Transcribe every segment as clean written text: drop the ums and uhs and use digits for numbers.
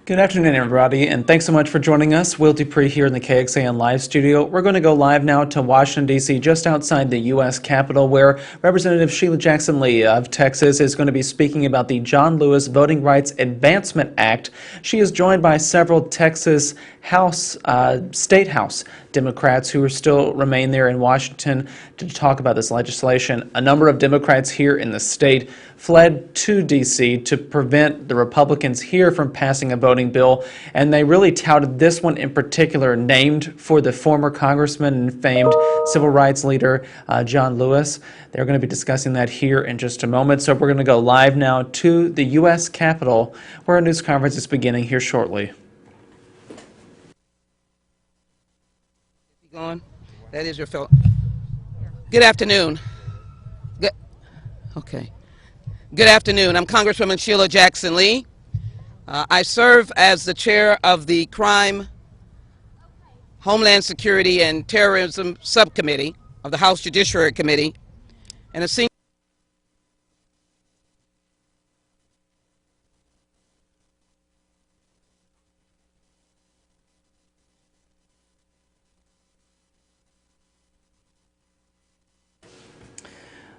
Good afternoon, everybody, and thanks so much for joining us. Will Dupree here in the KXAN Live studio. We're going to go live now to Washington, D.C., just outside the U.S. Capitol, where Representative Sheila Jackson Lee of Texas is going to be speaking about the John Lewis Voting Rights Advancement Act. She is joined by several Texas State House Democrats who still remain there in Washington to talk about this legislation. A number of Democrats here in the state fled to D.C. to prevent the Republicans here from passing a voting bill, and they really touted this one in particular, named for the former congressman and famed civil rights leader John Lewis. They're going to be discussing that here in just a moment, so we're going to go live now to the U.S. Capitol, where a news conference is beginning here shortly. That is your fellow. Good afternoon. Okay. Good afternoon. I'm Congresswoman Sheila Jackson Lee. I serve as the chair of the Crime, Homeland Security, and Terrorism Subcommittee of the House Judiciary Committee, and a senior.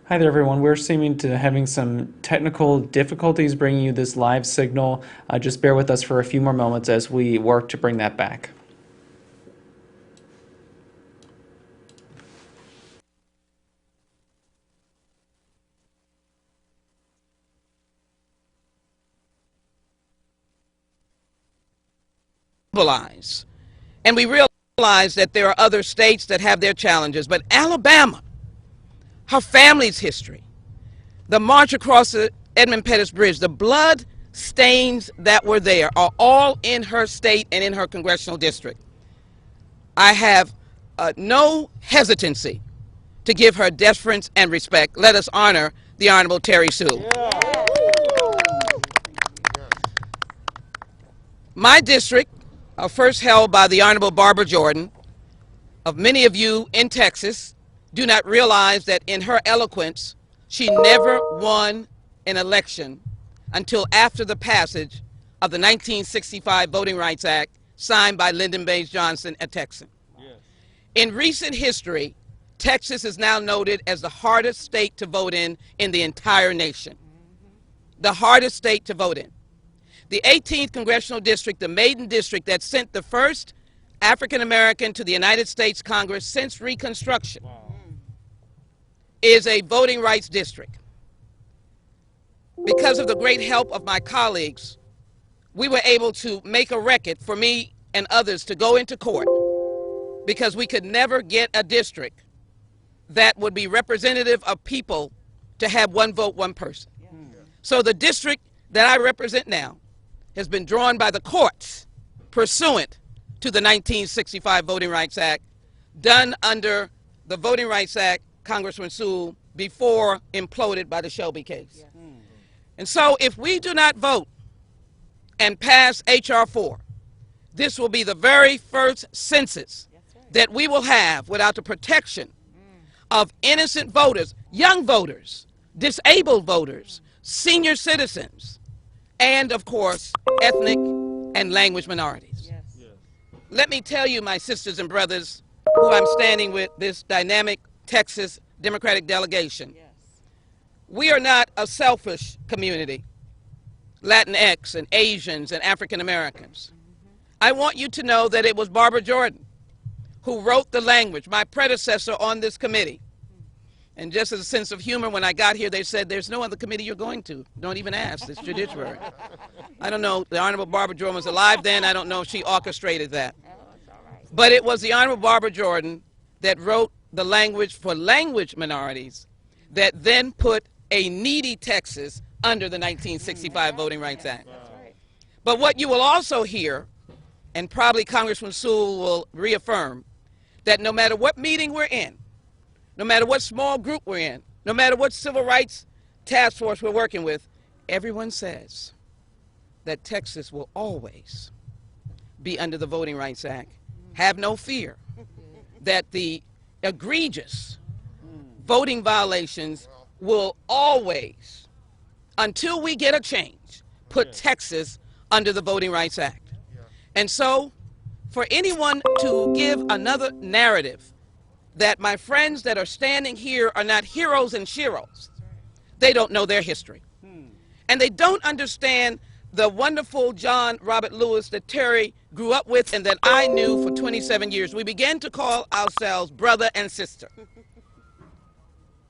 Hi there, everyone. We're seeming to having some technical difficulties bringing you this live signal. Just bear with us for a few more moments as we work to bring that back. And we realize that there are other states that have their challenges, but Alabama, her family's history, the march across the Edmund Pettus Bridge, the blood stains that were there are all in her state and in her congressional district. I have no hesitancy to give her deference and respect. Let us honor the Honorable Terry Sue. Yeah. My district, first held by the Honorable Barbara Jordan, of many of you in Texas, do not realize that in her eloquence, she never won an election until after the passage of the 1965 Voting Rights Act signed by Lyndon Baines Johnson, a Texan. Yes. In recent history, Texas is now noted as the hardest state to vote in the entire nation. The hardest state to vote in. The 18th Congressional District, the maiden district that sent the first African American to the United States Congress since Reconstruction. Wow. Is a voting rights district. Because of the great help of my colleagues, we were able to make a record for me and others to go into court because we could never get a district that would be representative of people to have one vote, one person. Yeah. So the district that I represent now has been drawn by the courts pursuant to the 1965 Voting Rights Act, done under the Voting Rights Act, Congressman Sewell, before imploded by the Shelby case. Yeah. And so if we do not vote and pass H.R. 4, this will be the very first census that we will have without the protection of innocent voters, young voters, disabled voters, senior citizens, and of course, ethnic and language minorities. Yes. Yes. Let me tell you, my sisters and brothers, who I'm standing with, this dynamic Texas Democratic delegation. Yes. We are not a selfish community, Latinx and Asians and African Americans. I want you to know that it was Barbara Jordan who wrote the language, my predecessor on this committee. And just as a sense of humor, when I got here, they said, there's no other committee you're going to. Don't even ask, it's judiciary. I don't know, the Honorable Barbara Jordan was alive then. I don't know if she orchestrated that. But it was the Honorable Barbara Jordan that wrote the language for language minorities that then put a needy Texas under the 1965 Voting Rights Act. But what you will also hear, and probably Congressman Sewell will reaffirm, that no matter what meeting we're in, no matter what small group we're in, no matter what civil rights task force we're working with, everyone says that Texas will always be under the Voting Rights Act. Have no fear that the egregious voting violations will always, until we get a change, put Texas under the Voting Rights Act. And so, for anyone to give another narrative that my friends that are standing here are not heroes and sheroes, they don't know their history. And they don't understand the wonderful John Robert Lewis that Terry grew up with and that I knew for 27 years. We began to call ourselves brother and sister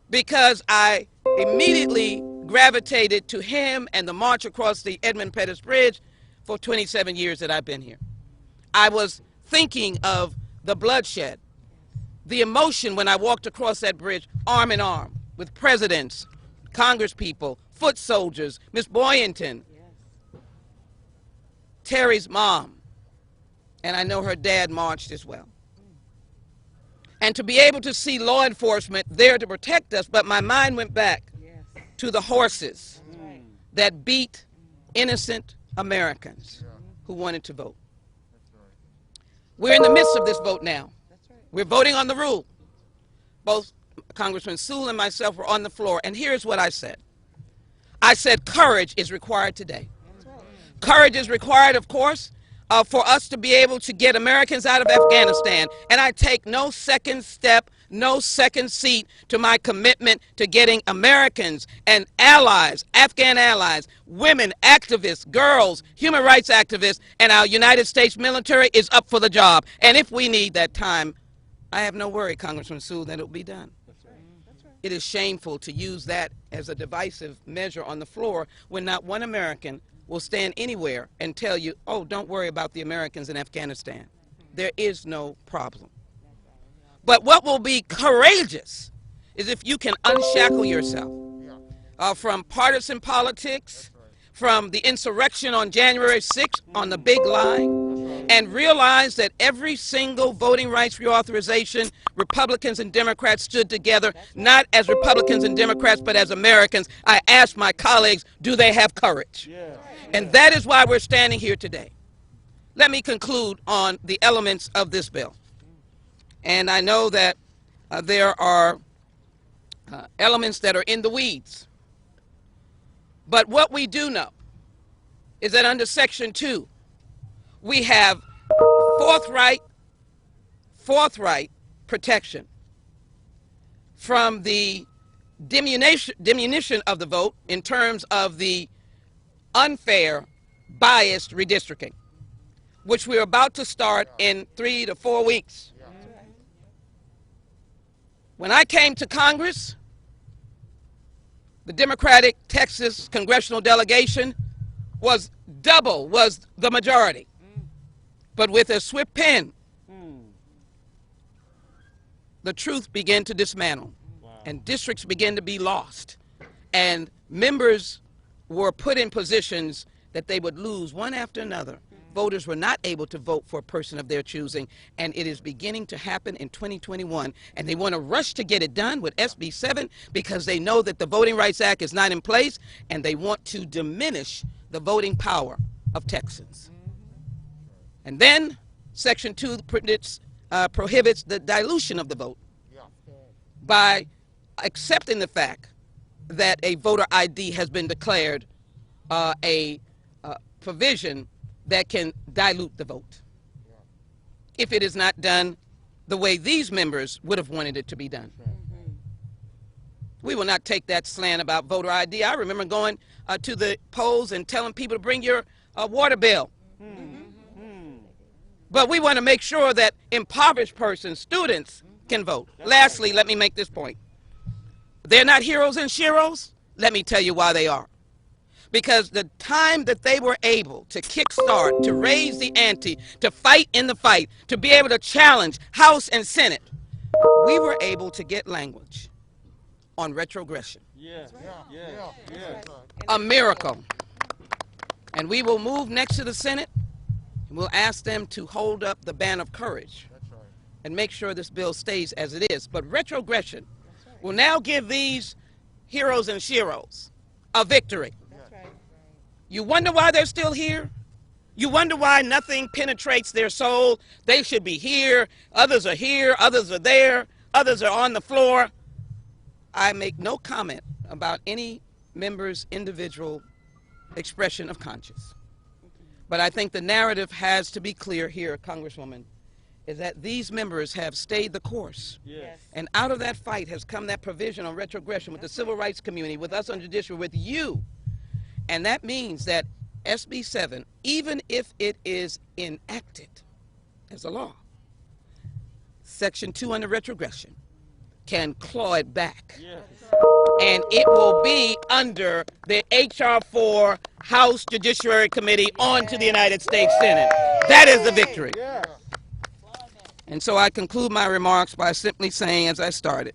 because I immediately gravitated to him and the march across the Edmund Pettus Bridge for 27 years that I've been here. I was thinking of the bloodshed, the emotion when I walked across that bridge arm in arm with presidents, congresspeople, foot soldiers, Miss Boynton, Terry's mom, and I know her dad marched as well. And to be able to see law enforcement there to protect us, but my mind went back to the horses that beat innocent Americans who wanted to vote. We're in the midst of this vote now. We're voting on the rule. Both Congressman Sewell and myself were on the floor, and here's what I said. I said courage is required today. Courage is required, of course, for us to be able to get Americans out of Afghanistan. And I take no second step, no second seat to my commitment to getting Americans and allies, Afghan allies, women, activists, girls, human rights activists, and our United States military is up for the job. And if we need that time, I have no worry, Congressman Sewell, that it will be done. It is shameful to use that as a divisive measure on the floor when not one American will stand anywhere and tell you, oh, don't worry about the Americans in Afghanistan. There is no problem. But what will be courageous is if you can unshackle yourself from partisan politics, from the insurrection on January 6th on the big line, and realize that every single voting rights reauthorization, Republicans and Democrats stood together, not as Republicans and Democrats, but as Americans. I asked my colleagues, do they have courage? And that is why we're standing here today. Let me conclude on the elements of this bill. And I know that there are elements that are in the weeds. But what we do know is that under Section 2, we have forthright protection from the diminution of the vote in terms of the unfair, biased redistricting, which we're about to start in 3 to 4 weeks. When I came to Congress, the Democratic Texas congressional delegation was the majority. But with a swift pen, the truth began to dismantle, and districts began to be lost, and members were put in positions that they would lose one after another. Voters were not able to vote for a person of their choosing, and it is beginning to happen in 2021, and they want to rush to get it done with SB 7 because they know that the Voting Rights Act is not in place, and they want to diminish the voting power of Texans. And then Section 2 prohibits the dilution of the vote by accepting the fact that a voter ID has been declared a provision that can dilute the vote if it is not done the way these members would have wanted it to be done. We will not take that slant about voter ID. I remember going to the polls and telling people to bring your water bill. But we want to make sure that impoverished persons, students, can vote. Lastly, let me make this point. They're not heroes and sheroes. Let me tell you why they are. Because the time that they were able to kickstart, to raise the ante, to fight in the fight, to be able to challenge House and Senate, we were able to get language on retrogression. A miracle. And we will move next to the Senate, and we'll ask them to hold up the ban of courage and make sure this bill stays as it is. But retrogression will now give these heroes and sheroes a victory. You wonder why they're still here? You wonder why nothing penetrates their soul? They should be here, others are there, others are on the floor. I make no comment about any member's individual expression of conscience. But I think the narrative has to be clear here, Congresswoman, is that these members have stayed the course. Yes. And out of that fight has come that provision on retrogression with the civil rights community, with us on judiciary, with you. And that means that SB 7, even if it is enacted as a law, Section 2 under retrogression can claw it back. Yes. And it will be under the H.R. 4 House Judiciary Committee on to the United States Senate. That is the victory. Yeah. And so I conclude my remarks by simply saying, as I started,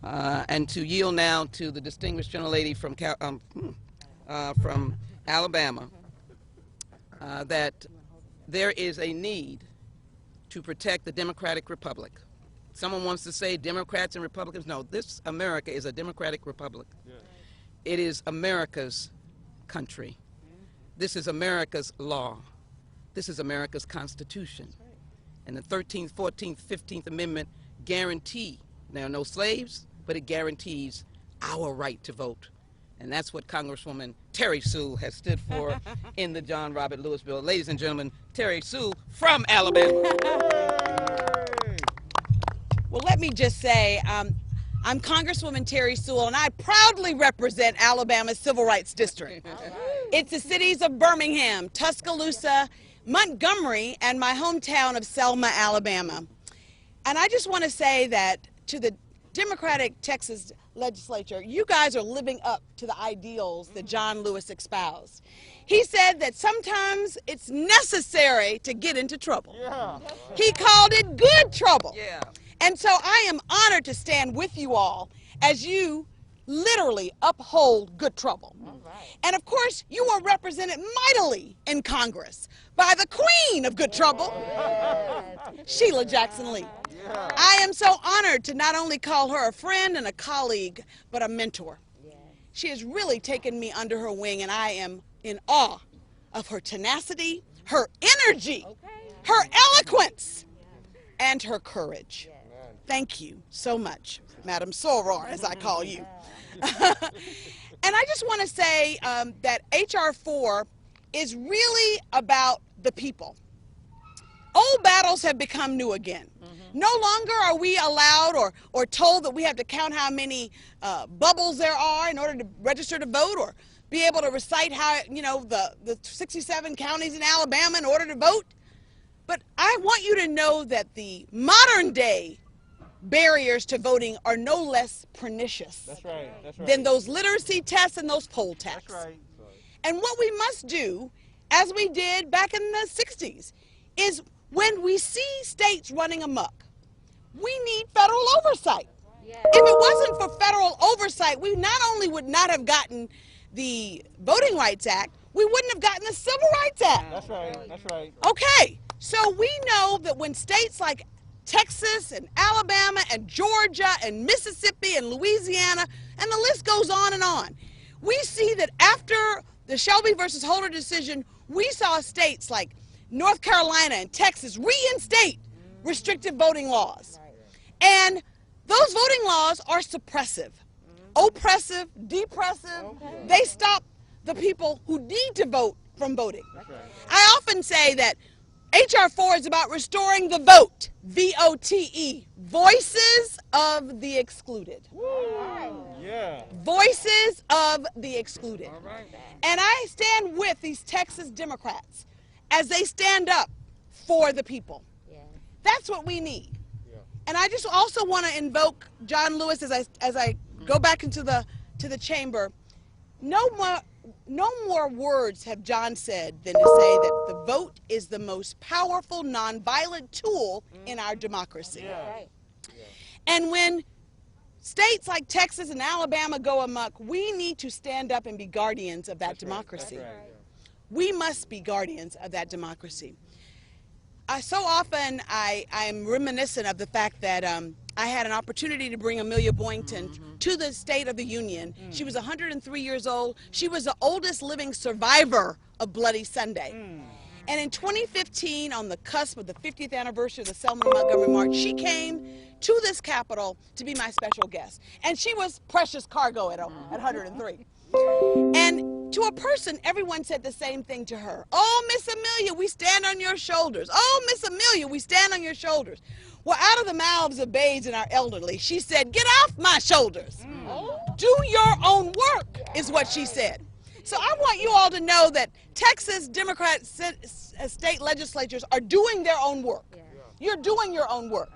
and to yield now to the distinguished gentlelady from Alabama, that there is a need to protect the democratic republic. Someone wants to say Democrats and Republicans. No, this America is a democratic republic. Yeah. It is America's country. This is America's law. This is America's Constitution. And the 13th, 14th, 15th Amendment guarantee, there are no slaves, but it guarantees our right to vote. And that's what Congresswoman Terry Sue has stood for in the John Robert Lewis bill. Ladies and gentlemen, Terry Sue from Alabama. Well, let me just say, I'm Congresswoman Terry Sewell, and I proudly represent Alabama's Civil Rights District. It's the cities of Birmingham, Tuscaloosa, Montgomery, and my hometown of Selma, Alabama. And I just want to say that to the Democratic Texas legislature, you guys are living up to the ideals that John Lewis espoused. He said that sometimes it's necessary to get into trouble. Yeah. He called it good trouble. Yeah. And so I am honored to stand with you all as you literally uphold good trouble. And of course, you are represented mightily in Congress by the queen of good trouble, Sheila Jackson Lee. Yeah. I am so honored to not only call her a friend and a colleague, but a mentor. She has really taken me under her wing, and I am in awe of her tenacity, her energy, her eloquence, and her courage. Thank you so much, Madam Soror, as I call you. And I just want to say that H.R. 4 is really about the people. Old battles have become new again. No longer are we allowed or told that we have to count how many bubbles there are in order to register to vote, or be able to recite how, the 67 counties in Alabama in order to vote. But I want you to know that the modern day barriers to voting are no less pernicious That's right. That's right. than those literacy tests and those poll tests. That's right. And what we must do, as we did back in the 60s, is when we see states running amok, we need federal oversight. If it wasn't for federal oversight, we not only would not have gotten the Voting Rights Act, we wouldn't have gotten the Civil Rights Act. That's right. That's right. Okay, so we know that when states like Texas and Alabama and Georgia and Mississippi and Louisiana, and the list goes on, we see that after the Shelby versus Holder decision, we saw states like North Carolina and Texas reinstate restrictive voting laws. And those voting laws are suppressive, oppressive, depressive. They stop the people who need to vote from voting. I often say that H.R. 4 is about restoring the vote, V-O-T-E, voices of the excluded. Yeah. Voices of the excluded. And I stand with these Texas Democrats as they stand up for the people. That's what we need. And I just also want to invoke John Lewis as I go back into the chamber. No more words have John said than to say that the vote is the most powerful nonviolent tool in our democracy. And when states like Texas and Alabama go amok, we need to stand up and be guardians of that democracy. We must be guardians of that democracy. So often I am reminiscent of the fact that I had an opportunity to bring Amelia Boynton to the State of the Union. She was 103 years old. She was the oldest living survivor of Bloody Sunday. And in 2015, on the cusp of the 50th anniversary of the Selma and Montgomery March, she came to this Capitol to be my special guest. And she was precious cargo at 103. And to a person, everyone said the same thing to her. Oh, Miss Amelia, we stand on your shoulders. Oh, Miss Amelia, we stand on your shoulders. Well, out of the mouths of babes and our elderly, she said, get off my shoulders. Do your own work, is what she said. So I want you all to know that Texas Democrat state legislatures are doing their own work. You're doing your own work.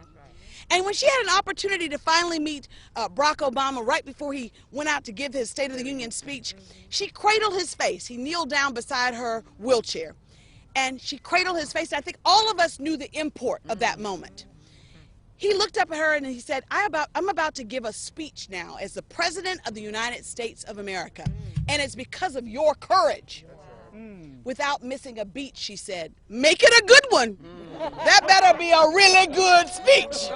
And when she had an opportunity to finally meet Barack Obama right before he went out to give his State of the Union speech, she cradled his face. He kneeled down beside her wheelchair. And she cradled his face. I think all of us knew the import of that moment. He looked up at her and he said, I'm about to give a speech now as the President of the United States of America. And it's because of your courage. Without missing a beat, she said, make it a good one. That better be a really good speech.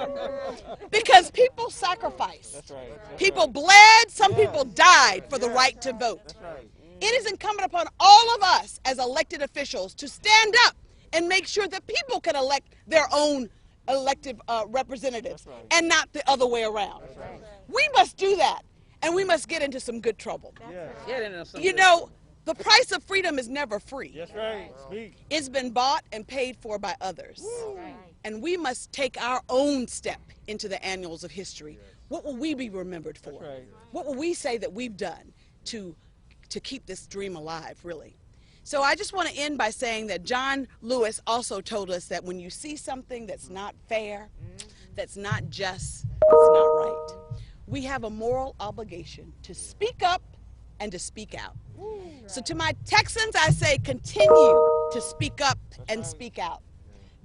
Because people sacrificed. That's right. People bled. Some people died for the right to vote. That's right. It is incumbent upon all of us as elected officials to stand up and make sure that people can elect their own elected representatives and not the other way around. We must do that, and we must get into some good trouble. Get into some You know, the price of freedom is never free. That's right. Speak. It's been bought and paid for by others. And we must take our own step into the annals of history. What will we be remembered for? That's right. What will we say that we've done to keep this dream alive, really? So I just want to end by saying that John Lewis also told us that when you see something that's not fair, that's not just, it's not right, we have a moral obligation to speak up and to speak out. So to my Texans, I say continue to speak up and speak out.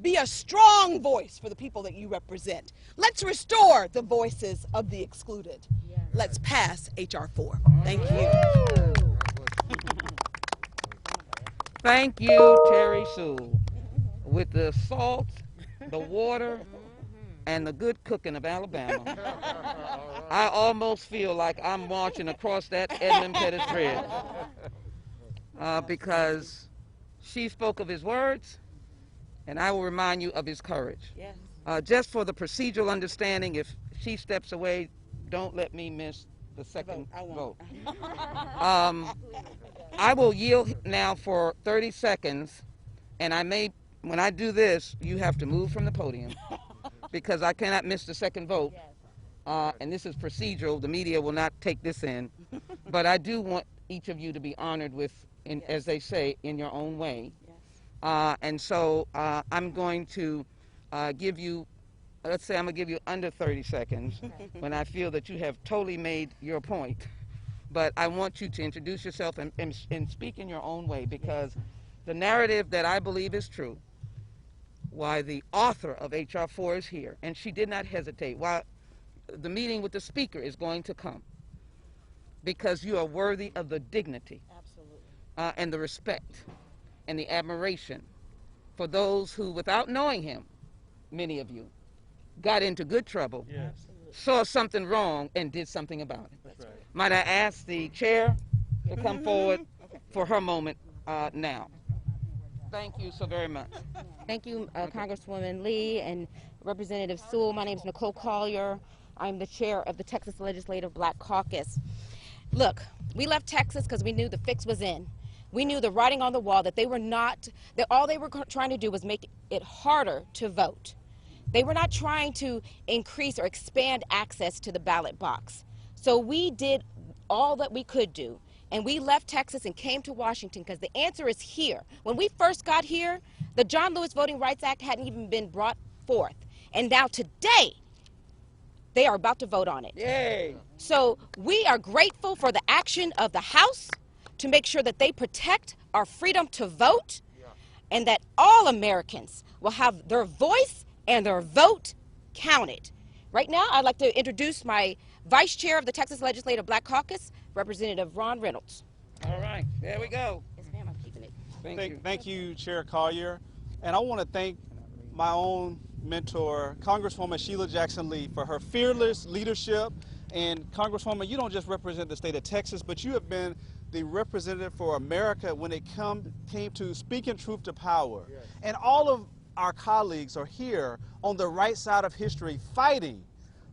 Be a strong voice for the people that you represent. Let's restore the voices of the excluded. Let's pass H.R. 4. Thank you. Thank you, Terry Sue. With the salt, the water, and the good cooking of Alabama, I almost feel like I'm marching across that Edmund Pettus Bridge. Because she spoke of his words, and I will remind you of his courage. Just for the procedural understanding, if she steps away, don't let me miss the second vote. I will yield now for 30 seconds, and when I do this, you have to move from the podium because I cannot miss the second vote. And this is procedural. The media will not take this in. But I do want each of you to be honored with, as they say, in your own way. And so I'm going to give you, let's say I'm going to give you under 30 seconds when I feel that you have totally made your point. But I want you to introduce yourself and speak in your own way, because the narrative that I believe is true, why the author of H.R. 4 is here, and she did not hesitate, why the meeting with the speaker is going to come, because you are worthy of the dignity and the respect and the admiration for those who, without knowing him, many of you, got into good trouble, saw something wrong, and did something about it. That's right. Might I ask the chair to come forward for her moment now? Thank you so very much. Thank you, Congresswoman Lee and Representative Sewell. My name is Nicole Collier. I'm the chair of the Texas Legislative Black Caucus. Look, we left Texas because we knew the fix was in. We knew the writing on the wall that they were not, that all they were trying to do was make it harder to vote. They were not trying to increase or expand access to the ballot box. So we did all that we could do, and we left Texas and came to Washington because the answer is here. When we first got here, the John Lewis Voting Rights Act hadn't even been brought forth. And now today, they are about to vote on it. Yay! So we are grateful for the action of the House to make sure that they protect our freedom to vote and that all Americans will have their voice and their vote counted. Right now, I'd like to introduce my Vice Chair of the Texas Legislative Black Caucus, Representative Ron Reynolds. All right, there we go. Yes, ma'am, I'm keeping it. Thank you, Chair Collier. And I want to thank my own mentor, Congresswoman Sheila Jackson Lee, for her fearless leadership. And Congresswoman, you don't just represent the state of Texas, but you have been the representative for America when it came to speaking truth to power. Yes. And all of our colleagues are here on the right side of history fighting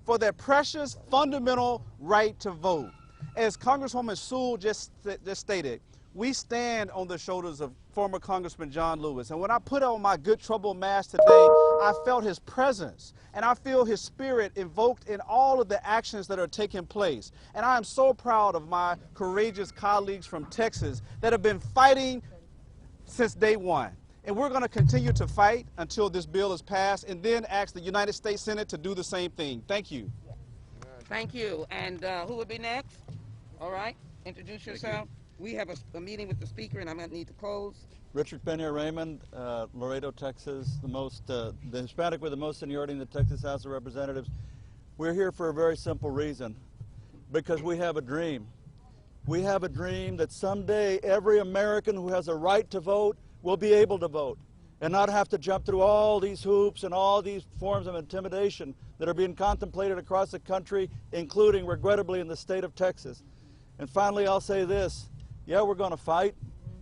for their precious fundamental right to vote. As Congresswoman Sewell just stated, We stand on the shoulders of former Congressman John Lewis. And when I put on my Good Trouble mask today, I felt his presence. And I feel his spirit invoked in all of the actions that are taking place. And I am so proud of my courageous colleagues from Texas that have been fighting since day one. And we're going to continue to fight until this bill is passed and then ask the United States Senate to do the same thing. Thank you. Thank you. And who would be next? All right. Introduce yourself. We have a meeting with the speaker, and I'm going to need to close. Richard Pena Raymond, Laredo, Texas, the Hispanic with the most seniority in the Texas House of Representatives. We're here for a very simple reason, because we have a dream. We have a dream that someday every American who has a right to vote will be able to vote and not have to jump through all these hoops and all these forms of intimidation that are being contemplated across the country, including, regrettably, in the state of Texas. And finally, I'll say this. Yeah, we're going to fight.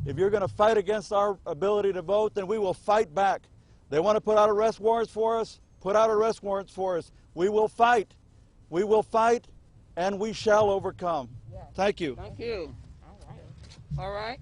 If you're going to fight against our ability to vote, then we will fight back. They want to put out arrest warrants for us? Put out arrest warrants for us. We will fight. We will fight, and we shall overcome. Thank you. Thank you. All right.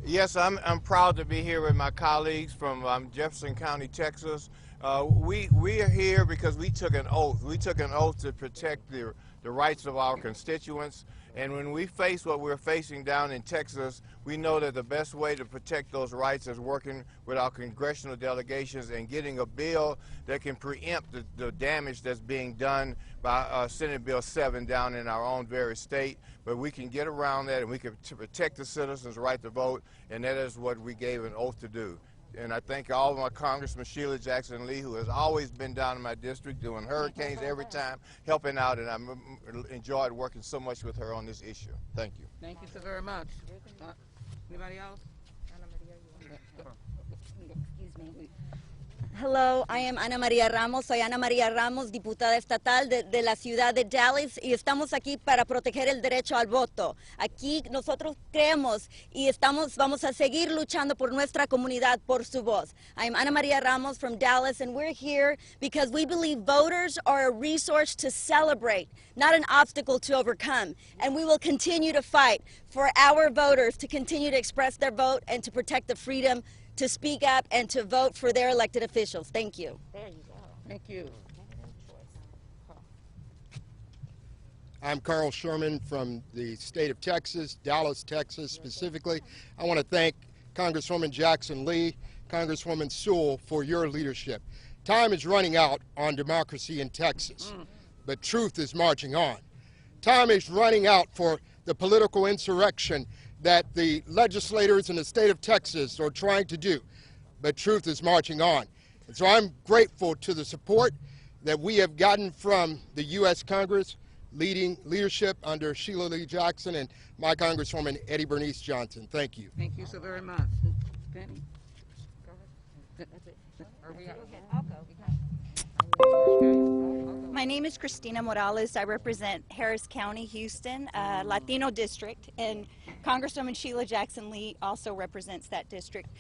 Yes, I'm proud to be here with my colleagues from Jefferson County, Texas. We are here because we took an oath. We took an oath to protect the rights of our constituents. And when we face what we're facing down in Texas, we know that the best way to protect those rights is working with our congressional delegations and getting a bill that can preempt the damage that's being done by Senate Bill 7 down in our own very state. But we can get around that, and we can protect the citizens' right to vote, and that is what we gave an oath to do. And I thank all of my Congressman Sheila Jackson Lee, who has always been down in my district doing hurricanes every time, helping out, and I enjoyed working so much with her on this issue. Thank you. Thank you so very much. Anybody else? Excuse me. Hello, I am Ana María Ramos. Soy Ana María Ramos, diputada estatal de la ciudad de Dallas, y estamos aquí para proteger el derecho al voto. Aquí nosotros creemos y vamos a seguir luchando por nuestra comunidad, por su voz. I'm Ana María Ramos from Dallas, and we're here because we believe voters are a resource to celebrate, not an obstacle to overcome. And we will continue to fight for our voters to continue to express their vote and to protect the freedom to speak up and to vote for their elected officials. Thank you. There you go. Thank you. I'm Carl Sherman from the state of Texas, Dallas, Texas specifically. I want to thank Congresswoman Jackson Lee, Congresswoman Sewell for your leadership. Time is running out on democracy in Texas, but truth is marching on. Time is running out for the political insurrection that the legislators in the state of Texas are trying to do, but truth is marching on. And so I'm grateful to the support that we have gotten from the U.S. Congress, leadership under Sheila Lee Jackson and my Congresswoman Eddie Bernice Johnson. Thank you. Thank you so very much. Penny? Go ahead. Are we out? I'll go. My name is Christina Morales. I represent Harris County, Houston, Latino district, and Congresswoman Sheila Jackson Lee also represents that district.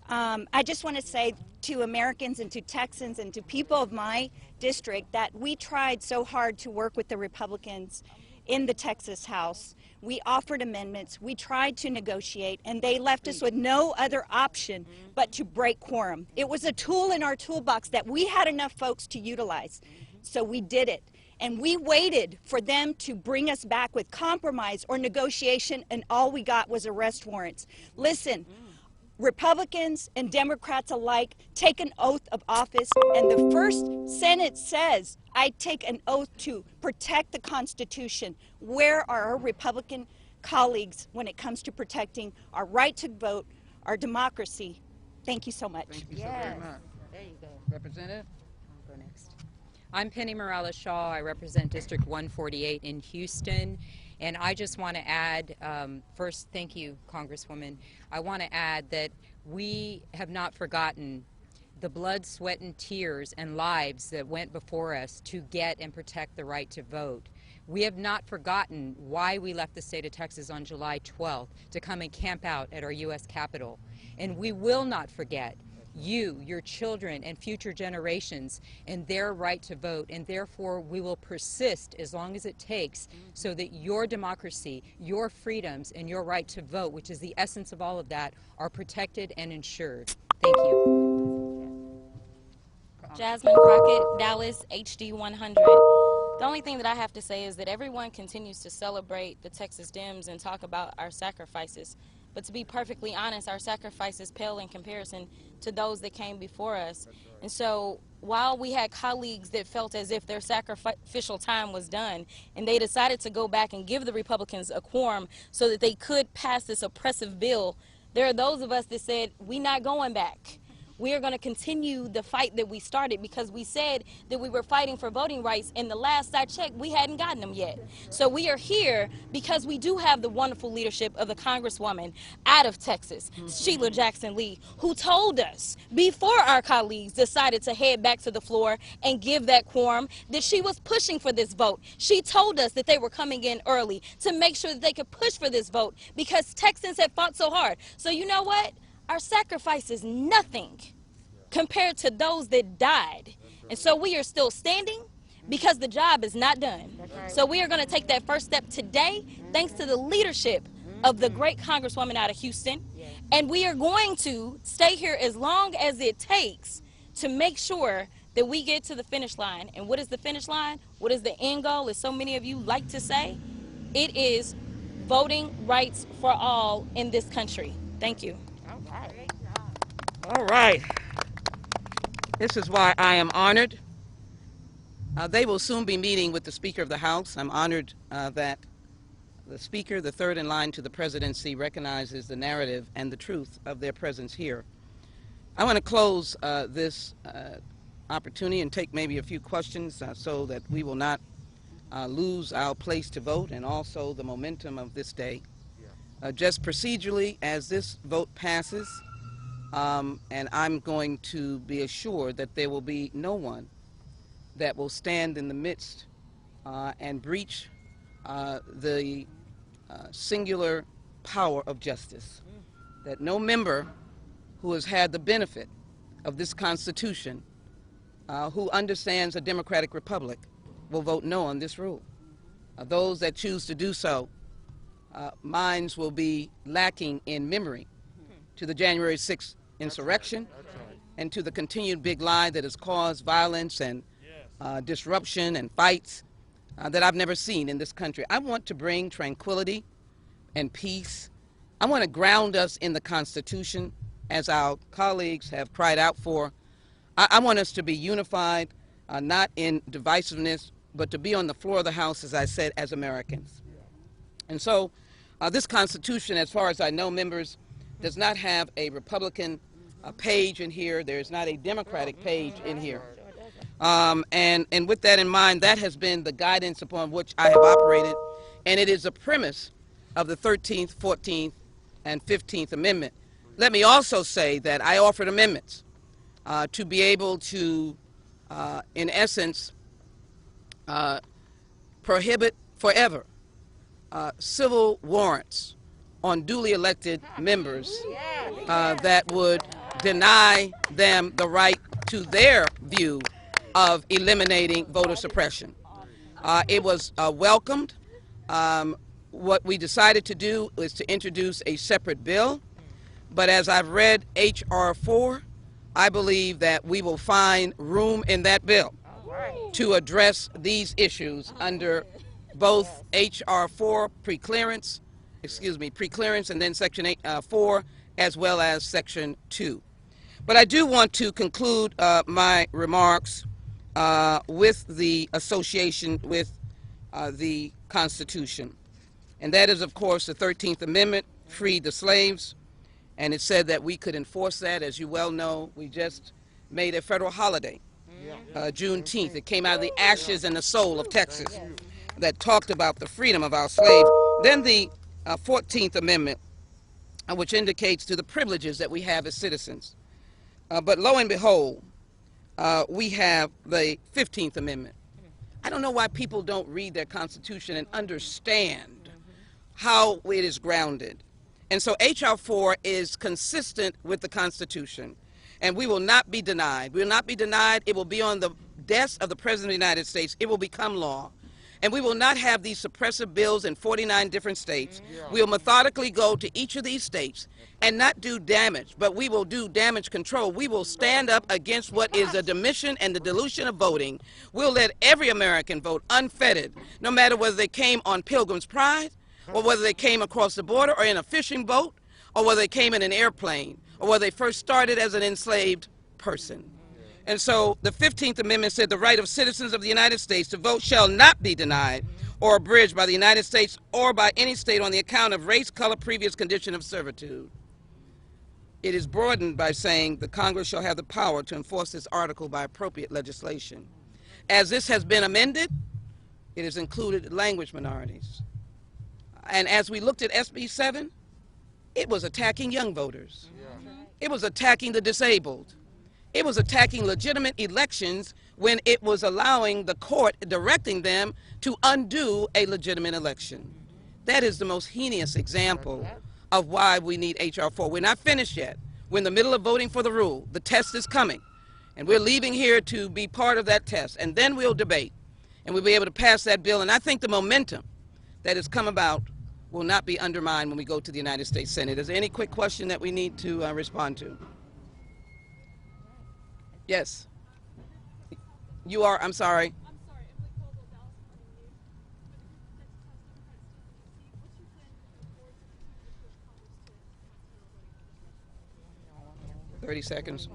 I just want to say to Americans and to Texans and to people of my district that we tried so hard to work with the Republicans in the Texas House. We offered amendments, we tried to negotiate, and they left us with no other option but to break quorum. It was a tool in our toolbox that we had enough folks to utilize, so we did it. And we waited for them to bring us back with compromise or negotiation, and all we got was arrest warrants. Listen, Republicans and Democrats alike take an oath of office, and the first sentence says, I take an oath to protect the Constitution. Where are our Republican colleagues when it comes to protecting our right to vote, our democracy? Thank you so much. Thank you so very much. There you go. Representative? I'll go next. I'm Penny Morales Shaw. I represent District 148 in Houston. And I just want to add, first, thank you, Congresswoman. I want to add that we have not forgotten the blood, sweat, and tears and lives that went before us to get and protect the right to vote. We have not forgotten why we left the state of Texas on July 12th to come and camp out at our U.S. Capitol. And we will not forget you, your children, and future generations in their right to vote, and therefore we will persist as long as it takes so that your democracy, your freedoms, and your right to vote, which is the essence of all of that, are protected and ensured. Thank you. Jasmine Crockett, Dallas, HD 100. The only thing that I have to say is that everyone continues to celebrate the Texas Dems and talk about our sacrifices. But to be perfectly honest, our sacrifices pale in comparison to those that came before us. And so while we had colleagues that felt as if their sacrificial time was done, and they decided to go back and give the Republicans a quorum so that they could pass this oppressive bill, there are those of us that said, we're not going back. We are going to continue the fight that we started, because we said that we were fighting for voting rights, and the last I checked, we hadn't gotten them yet. So we are here because we do have the wonderful leadership of the Congresswoman out of Texas, Sheila Jackson Lee, who told us before our colleagues decided to head back to the floor and give that quorum that she was pushing for this vote. She told us that they were coming in early to make sure that they could push for this vote because Texans had fought so hard. So you know what? Our sacrifice is nothing compared to those that died. And so we are still standing because the job is not done. So we are going to take that first step today, thanks to the leadership of the great Congresswoman out of Houston. And we are going to stay here as long as it takes to make sure that we get to the finish line. And what is the finish line? What is the end goal, as so many of you like to say? It is voting rights for all in this country. Thank you. All right. This is why I am honored. They will soon be meeting with the Speaker of the House. I'm honored that the Speaker, the third in line to the presidency, recognizes the narrative and the truth of their presence here. I want to close this opportunity and take maybe a few questions so that we will not lose our place to vote and also the momentum of this day. Just procedurally, as this vote passes, and I'm going to be assured that there will be no one that will stand in the midst and breach the singular power of justice. That no member who has had the benefit of this Constitution, who understands a democratic republic, will vote no on this rule. Those that choose to do so, minds will be lacking in memory to the January 6th insurrection and to the continued big lie that has caused violence and disruption and fights that I've never seen in this country. I want to bring tranquility and peace. I want to ground us in the Constitution, as our colleagues have cried out for. I want us to be unified, not in divisiveness, but to be on the floor of the House, as I said, as Americans. And so this Constitution, as far as I know, members, does not have a Republican page in here. There is not a Democratic page in here. And with that in mind, that has been the guidance upon which I have operated, and it is a premise of the 13th, 14th, and 15th Amendment. Let me also say that I offered amendments to be able to, in essence, prohibit forever civil warrants on duly elected members that would deny them the right to their view of eliminating voter suppression. It was welcomed. What we decided to do is to introduce a separate bill, but as I've read H.R. 4, I believe that we will find room in that bill to address these issues under both H.R. 4 preclearance, and then Section 4, as well as Section 2. But I do want to conclude my remarks with the association with the Constitution. And that is, of course, the 13th Amendment freed the slaves, and it said that we could enforce that. As you well know, we just made a federal holiday, Juneteenth. It came out of the ashes and the soul of Texas that talked about the freedom of our slaves. Then the 14th Amendment, which indicates to the privileges that we have as citizens. But lo and behold, we have the 15th Amendment. I don't know why people don't read their Constitution and understand how it is grounded. And so H.R. 4 is consistent with the Constitution. And we will not be denied. We will not be denied. It will be on the desk of the President of the United States. It will become law. And we will not have these suppressive bills in 49 different states. We will methodically go to each of these states and not do damage, but we will do damage control. We will stand up against what is a dimission and the dilution of voting. We'll let every American vote unfettered, no matter whether they came on Pilgrim's Pride, or whether they came across the border or in a fishing boat, or whether they came in an airplane, or whether they first started as an enslaved person. And so the 15th Amendment said the right of citizens of the United States to vote shall not be denied or abridged by the United States or by any state on the account of race, color, previous condition of servitude. It is broadened by saying the Congress shall have the power to enforce this article by appropriate legislation. As this has been amended, it has included language minorities. And as we looked at SB 7, it was attacking young voters. It was attacking the disabled. It was attacking legitimate elections when it was allowing the court, directing them to undo a legitimate election. That is the most heinous example of why we need H.R. 4. We're not finished yet. We're in the middle of voting for the rule. The test is coming. And we're leaving here to be part of that test. And then we'll debate. And we'll be able to pass that bill. And I think the momentum that has come about will not be undermined when we go to the United States Senate. Is there any quick question that we need to respond to? Yes. You are, I'm sorry. 30 seconds.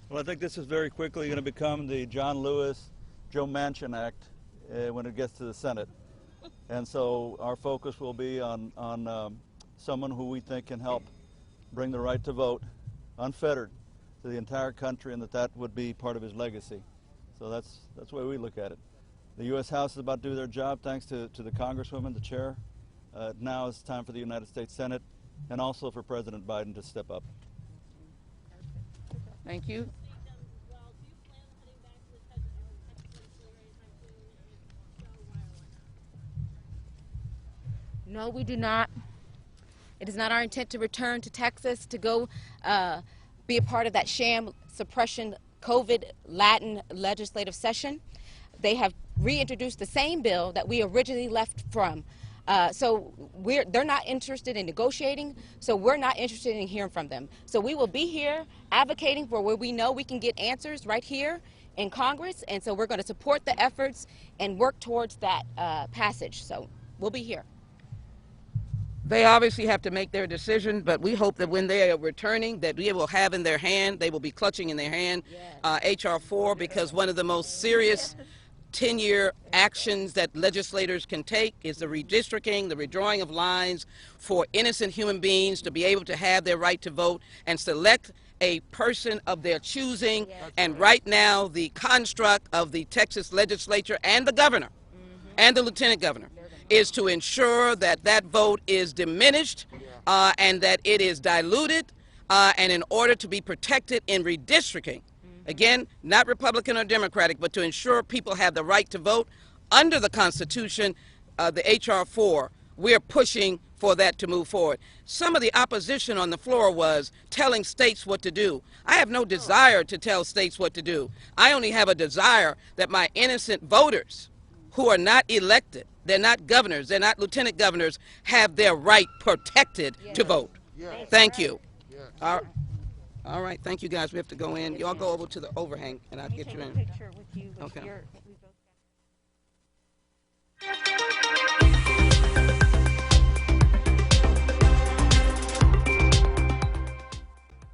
Well, I think this is very quickly going to become the John Lewis, Joe Manchin Act when it gets to the Senate. And so our focus will be on someone who we think can help bring the right to vote unfettered to the entire country, and that would be part of his legacy. So that's the way we look at it. The U.S. House is about to do their job thanks to the Congresswoman, the chair. Now it's time for the United States Senate and also for President Biden to step up. Thank you. No, we do not. It is not our intent to return to Texas to go be a part of that sham suppression COVID Latin legislative session. They have reintroduced the same bill that we originally left from. So they're not interested in negotiating, so we're not interested in hearing from them. So we will be here advocating for where we know we can get answers right here in Congress, and so we're going to support the efforts and work towards that passage. So we'll be here. They obviously have to make their decision, but we hope that when they are returning, that they will have in their hand, they will be clutching in their hand H.R. 4, because one of the most serious 10-year actions that legislators can take is the redistricting, the redrawing of lines for innocent human beings to be able to have their right to vote and select a person of their choosing. And right now, the construct of the Texas legislature and the governor and the lieutenant governor is to ensure that that vote is diminished and that it is diluted, and in order to be protected in redistricting, again, not Republican or Democratic, but to ensure people have the right to vote under the Constitution, the H.R. 4, we're pushing for that to move forward. Some of the opposition on the floor was telling states what to do. I have no desire to tell states what to do. I only have a desire that my innocent voters who are not elected, they're not governors, they're not lieutenant governors, have their right protected to vote. Thank you. All right, thank you guys. We have to go in. Y'all go over to the overhang and I'll get you in. Picture with you. Okay.